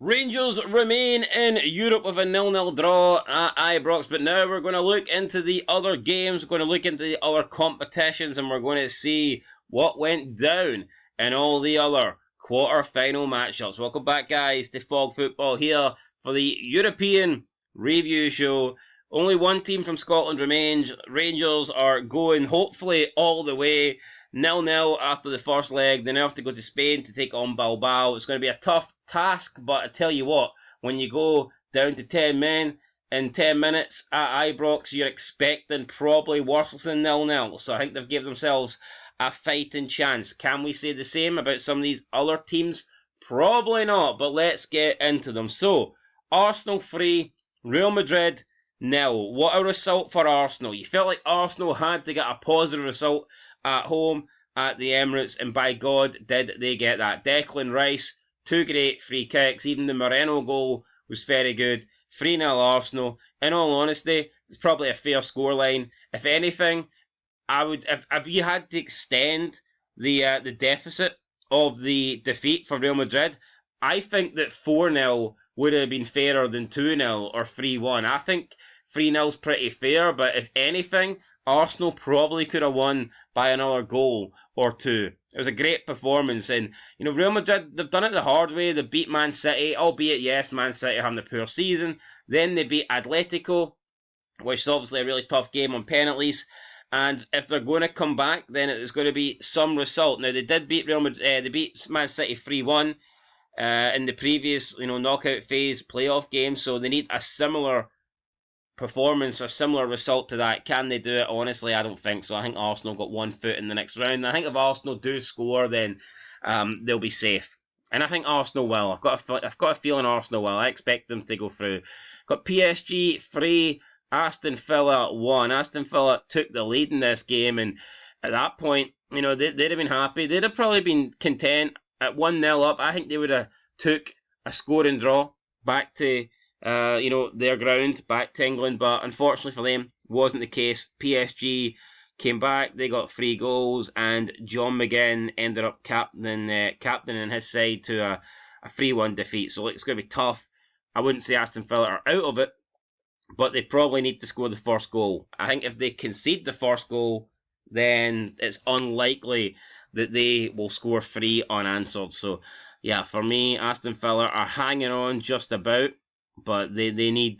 Rangers remain in Europe with a 0-0 draw at Ibrox, but now we're going to look into the other games, we're going to look into the other competitions, and we're going to see what went down in all the other quarter-final matchups. Welcome back, guys, to Fog Football here for the European review show. Only one team from Scotland remains. Rangers are going, hopefully, all the way. 0-0 after the first leg. They now have to go to Spain to take on Bilbao. It's going to be a tough task, but I tell you what, when you go down to 10 men in 10 minutes at Ibrox, you're expecting probably worse than 0-0. So I think they've given themselves a fighting chance. Can we say the same about some of these other teams? Probably not, but let's get into them. So, Arsenal 3, Real Madrid 0. What a result for Arsenal. You felt like Arsenal had to get a positive result at home at the Emirates, and by God did they get that. Declan Rice, 2 great free kicks, even the Moreno goal was very good. 3-0 Arsenal. In all honesty, it's probably a fair scoreline. If anything, I would, if you had to extend the deficit of the defeat for Real Madrid, I think that 4-0 would have been fairer than 2-0 or 3-1. I think 3-0 is pretty fair, but if anything, Arsenal probably could have won by another goal or two. It was a great performance, and Real Madrid, they've done it the hard way. They beat Man City, albeit yes, Man City are having a poor season. Then they beat Atletico, which is obviously a really tough game on penalties. And if they're going to come back, then it's going to be some result. Now they did beat Real Madrid. They beat Man City 3-1 in the previous knockout phase playoff game. So they need a similar performance, a similar result to that. Can they do it? Honestly, I don't think so. I think Arsenal got 1 foot in the next round. And I think if Arsenal do score, then they'll be safe. And I think Arsenal will. I've got a feeling Arsenal will. I expect them to go through. Got PSG 3, Aston Villa 1. Aston Villa took the lead in this game, and at that point, they'd have been happy. They'd have probably been content at 1-0 up. I think they would have took a scoring draw back to their ground, back to England, but unfortunately for them, wasn't the case. PSG came back, they got 3 goals, and John McGinn ended up captaining his side to a 3-1 defeat. So it's going to be tough. I wouldn't say Aston Villa are out of it, but they probably need to score the first goal. I think if they concede the first goal, then it's unlikely that they will score 3 unanswered. So, yeah, for me, Aston Villa are hanging on just about, but they need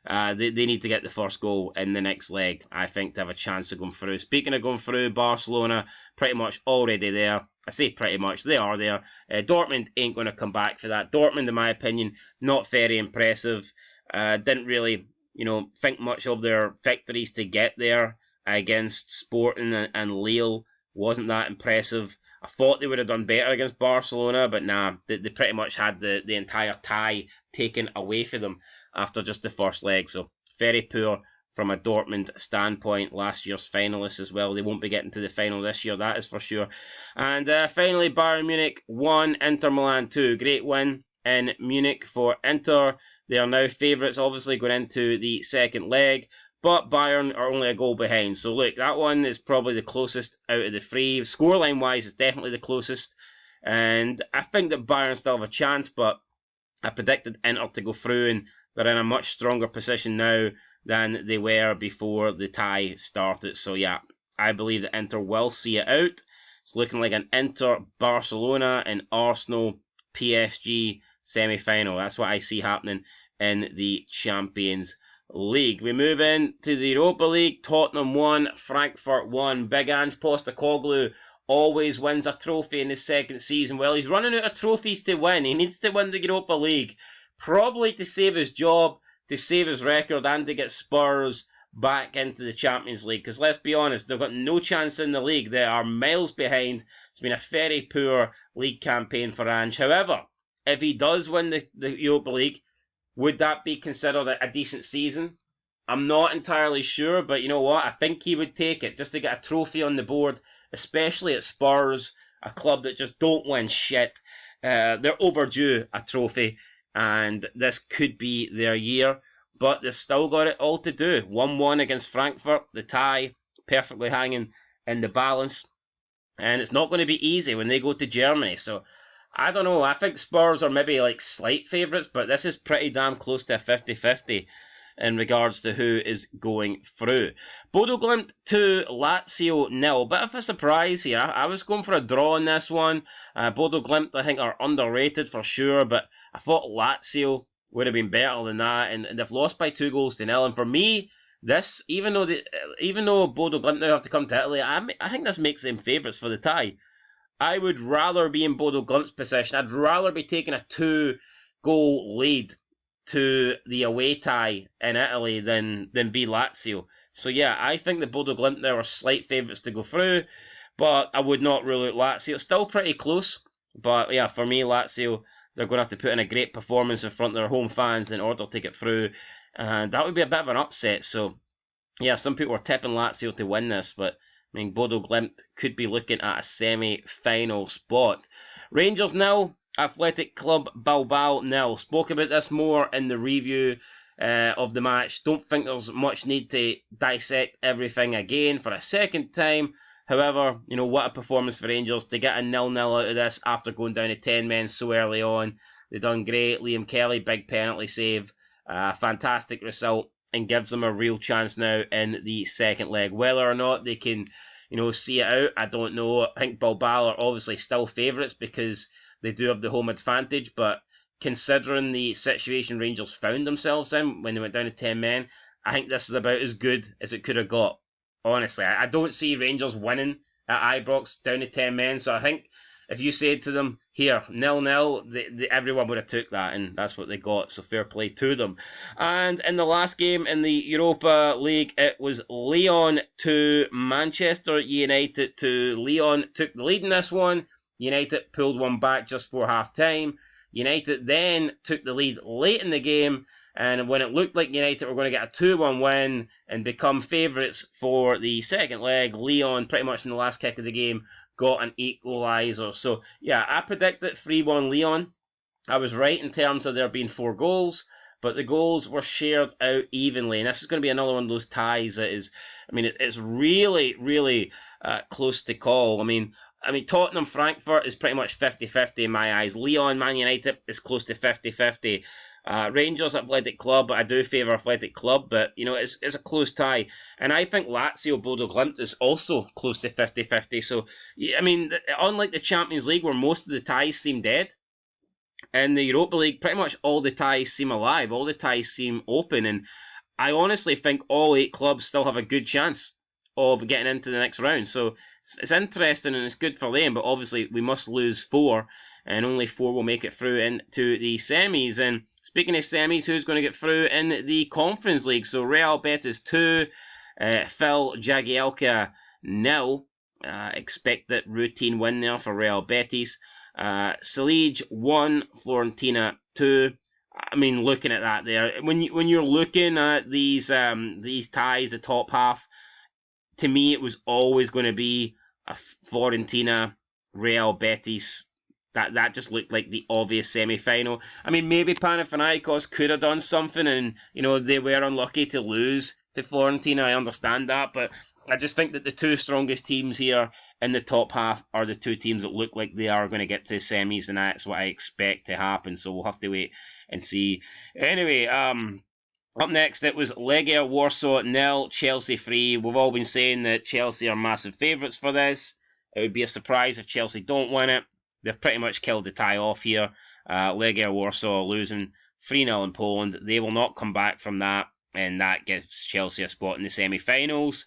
to get the first goal in the next leg, I think, to have a chance of going through. Speaking of going through, Barcelona pretty much already there. I say pretty much, they are there. Dortmund ain't going to come back for that. Dortmund, in my opinion, not very impressive. Didn't really, think much of their victories to get there against Sporting and Lille. Wasn't that impressive. I thought they would have done better against Barcelona, but nah, they pretty much had the entire tie taken away from them after just the first leg. So very poor from a Dortmund standpoint. Last year's finalists as well. They won't be getting to the final this year, that is for sure. And finally, Bayern Munich 1, Inter Milan 2. Great win in Munich for Inter. They are now favourites, obviously, going into the second leg. But Bayern are only a goal behind. So look, that one is probably the closest out of the 3. Scoreline-wise, it's definitely the closest. And I think that Bayern still have a chance, but I predicted Inter to go through, and they're in a much stronger position now than they were before the tie started. So yeah, I believe that Inter will see it out. It's looking like an Inter, Barcelona, and Arsenal PSG semi-final. That's what I see happening in the Champions League. We move in to the Europa League. Tottenham 1, Frankfurt 1. Big Ange Postecoglou always wins a trophy in his second season. Well, he's running out of trophies to win. He needs to win the Europa League, probably to save his job, to save his record, and to get Spurs back into the Champions League. Because let's be honest, they've got no chance in the league. They are miles behind. It's been a very poor league campaign for Ange. However, if he does win the Europa League, would that be considered a decent season? I'm not entirely sure, but you know what? I think he would take it just to get a trophy on the board, especially at Spurs, a club that just don't win shit. They're overdue a trophy, and this could be their year, but they've still got it all to do. 1-1 against Frankfurt, the tie perfectly hanging in the balance, and it's not going to be easy when they go to Germany, so I don't know. I think Spurs are maybe like slight favourites, but this is pretty damn close to a 50-50 in regards to who is going through. Bodo Glimt 2, Lazio 0. Bit of a surprise here. I was going for a draw in this one. Bodo Glimt, I think, are underrated for sure, but I thought Lazio would have been better than that, and they've lost by 2-0. And for me, this, even though Bodo Glimt now have to come to Italy, I think this makes them favourites for the tie. I would rather be in Bodo Glimt's position. I'd rather be taking a 2-goal lead to the away tie in Italy than be Lazio. So yeah, I think the Bodo Glimt there are slight favourites to go through, but I would not rule out Lazio. Still pretty close, but yeah, for me, Lazio, they're going to have to put in a great performance in front of their home fans in order to get through, and that would be a bit of an upset. So yeah, some people are tipping Lazio to win this, but I mean, Bodo Glimt could be looking at a semi-final spot. Rangers 0, Athletic Club Bilbao 0. Spoke about this more in the review of the match. Don't think there's much need to dissect everything again for a second time. However, you know, what a performance for Rangers to get a 0-0 out of this after going down to 10 men so early on. They done great. Liam Kelly, big penalty save. Fantastic result, and gives them a real chance now in the second leg. Whether or not they can, you know, see it out, I don't know. I think Bilbao are obviously still favourites because they do have the home advantage, but considering the situation Rangers found themselves in when they went down to 10 men, I think this is about as good as it could have got. Honestly, I don't see Rangers winning at Ibrox down to 10 men, so I think if you said to them, here, 0-0, everyone would have took that, and that's what they got, so fair play to them. And in the last game in the Europa League, it was Lyon to Manchester United 2. Lyon took the lead in this one. United pulled one back just before half-time. United then took the lead late in the game, and when it looked like United were going to get a 2-1 win and become favourites for the second leg, Lyon, pretty much in the last kick of the game, got an equaliser. So, yeah, I predicted 3-1 Lyon. I was right in terms of there being 4 goals, but the goals were shared out evenly. And this is going to be another one of those ties that is, I mean, it's really, really close to call. I mean, Tottenham Frankfurt is pretty much 50-50 in my eyes. Lyon Man United is close to 50-50. Rangers Athletic Club, I do favour Athletic Club, but you know it's a close tie. And I think Lazio Bodo Glimt is also close to 50-50. So, I mean, unlike the Champions League where most of the ties seem dead, in the Europa League pretty much all the ties seem alive, all the ties seem open, and I honestly think all 8 clubs still have a good chance of getting into the next round. So it's interesting and it's good for them, but obviously we must lose 4, and only 4 will make it through into the semis. And speaking of semis, who's going to get through in the Conference League? So Real Betis 2, Phil Jagielka 0. Expected routine win there for Real Betis. Salic 1, Fiorentina 2. I mean, looking at that there, when you're looking at these ties, the top half, to me it was always going to be a Fiorentina Real Betis. That just looked like the obvious semi-final. I mean, maybe Panathinaikos could have done something, and you know they were unlucky to lose to Fiorentina. I understand that, but I just think that the 2 strongest teams here in the top half are the 2 teams that look like they are going to get to the semis, and that's what I expect to happen. So we'll have to wait and see. Anyway, up next it was Legia Warsaw 0, Chelsea 3. We've all been saying that Chelsea are massive favourites for this. It would be a surprise if Chelsea don't win it. They've pretty much killed the tie off here. Legia Warsaw losing 3-0 in Poland. They will not come back from that, and that gives Chelsea a spot in the semi-finals,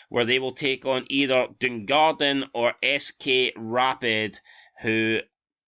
where they will take on either Dungarden or SK Rapid, who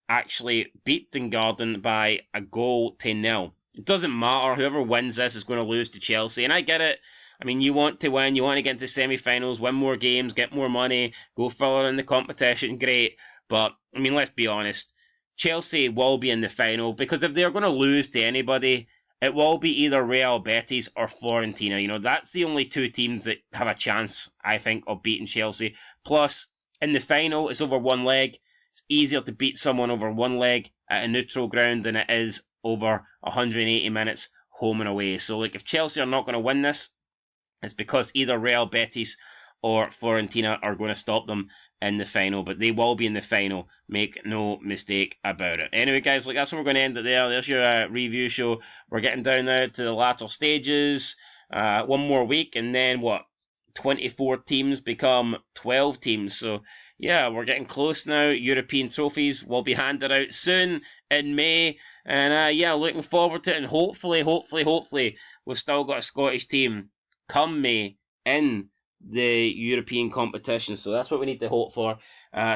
actually beat Dungarden by a goal to 0. It doesn't matter. Whoever wins this is going to lose to Chelsea, and I get it. I mean, you want to win, you want to get into semi-finals, win more games, get more money, go further in the competition, great. But, I mean, let's be honest. Chelsea will be in the final, because if they're going to lose to anybody, it will be either Real Betis or Fiorentina. You know, that's the only 2 teams that have a chance, I think, of beating Chelsea. Plus, in the final, it's over 1 leg. It's easier to beat someone over 1 leg at a neutral ground than it is over 180 minutes home and away. So, like, if Chelsea are not going to win this, it's because either Real Betis or Fiorentina are going to stop them in the final, but they will be in the final. Make no mistake about it. Anyway, guys, look, that's where we're going to end it there. There's your review show. We're getting down now to the latter stages. One more week, and then what? 24 teams become 12 teams. So, yeah, we're getting close now. European trophies will be handed out soon in May. And, yeah, looking forward to it. And hopefully, we've still got a Scottish team come May in the European competition. So that's what we need to hope for.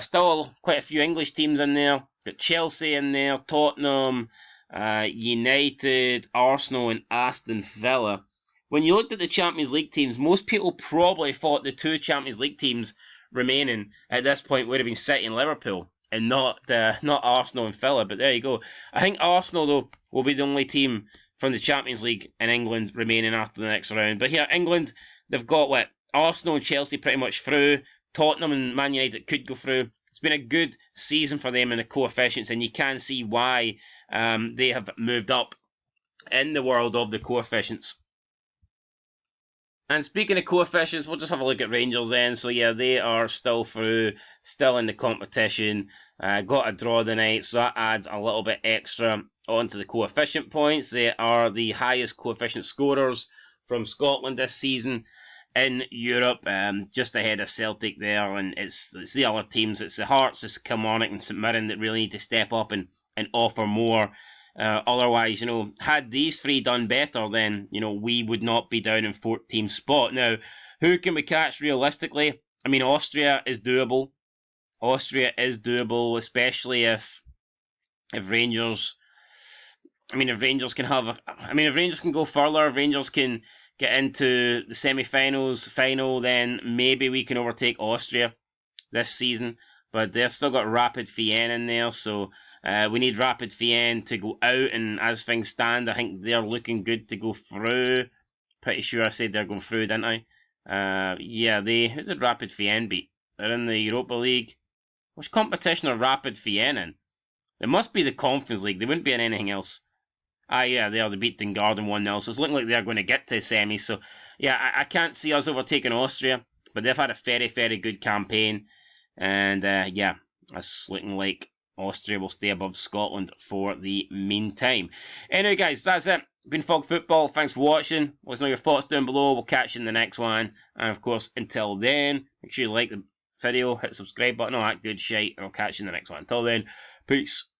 Still quite a few English teams in there. Got Chelsea in there, Tottenham, United, Arsenal, and Aston Villa. When you looked at the Champions League teams, most people probably thought the two Champions League teams remaining at this point would have been City and Liverpool, and not Arsenal and Villa. But there you go. I think Arsenal, though, will be the only team from the Champions League in England remaining after the next round. But here, England, they've got Arsenal and Chelsea pretty much through. Tottenham and Man United could go through. It's been a good season for them in the coefficients, and you can see why they have moved up in the world of the coefficients. And speaking of coefficients, we'll just have a look at Rangers then. So yeah, they are still through, still in the competition. Got a draw tonight, so that adds a little bit extra onto the coefficient points. They are the highest coefficient scorers from Scotland this season in Europe, just ahead of Celtic there. And it's the other teams. It's the Hearts, it's Kilmarnock and St Mirren that really need to step up and offer more. Otherwise, had these three done better, then, we would not be down in 14th spot. Now, who can we catch realistically? I mean, Austria is doable. Especially if Rangers... if Rangers can go further, if Rangers can get into the semi-finals, final, then maybe we can overtake Austria this season. But they've still got Rapid Vienna in there, so we need Rapid Vienna to go out, and as things stand, I think they're looking good to go through. Pretty sure I said they're going through, didn't I? Who did Rapid Vienna beat? They're in the Europa League. Which competition are Rapid Vienna in? It must be the Conference League, they wouldn't be in anything else. They are. They beat Dungarden 1-0, so it's looking like they're going to get to semis. So, yeah, I can't see us overtaking Austria, but they've had a very, very good campaign. And, it's looking like Austria will stay above Scotland for the meantime. Anyway, guys, that's it. Been Fog Football. Thanks for watching. Let us know your thoughts down below. We'll catch you in the next one. And, of course, until then, make sure you like the video, hit the subscribe button, all that good shite, and I'll catch you in the next one. Until then, peace.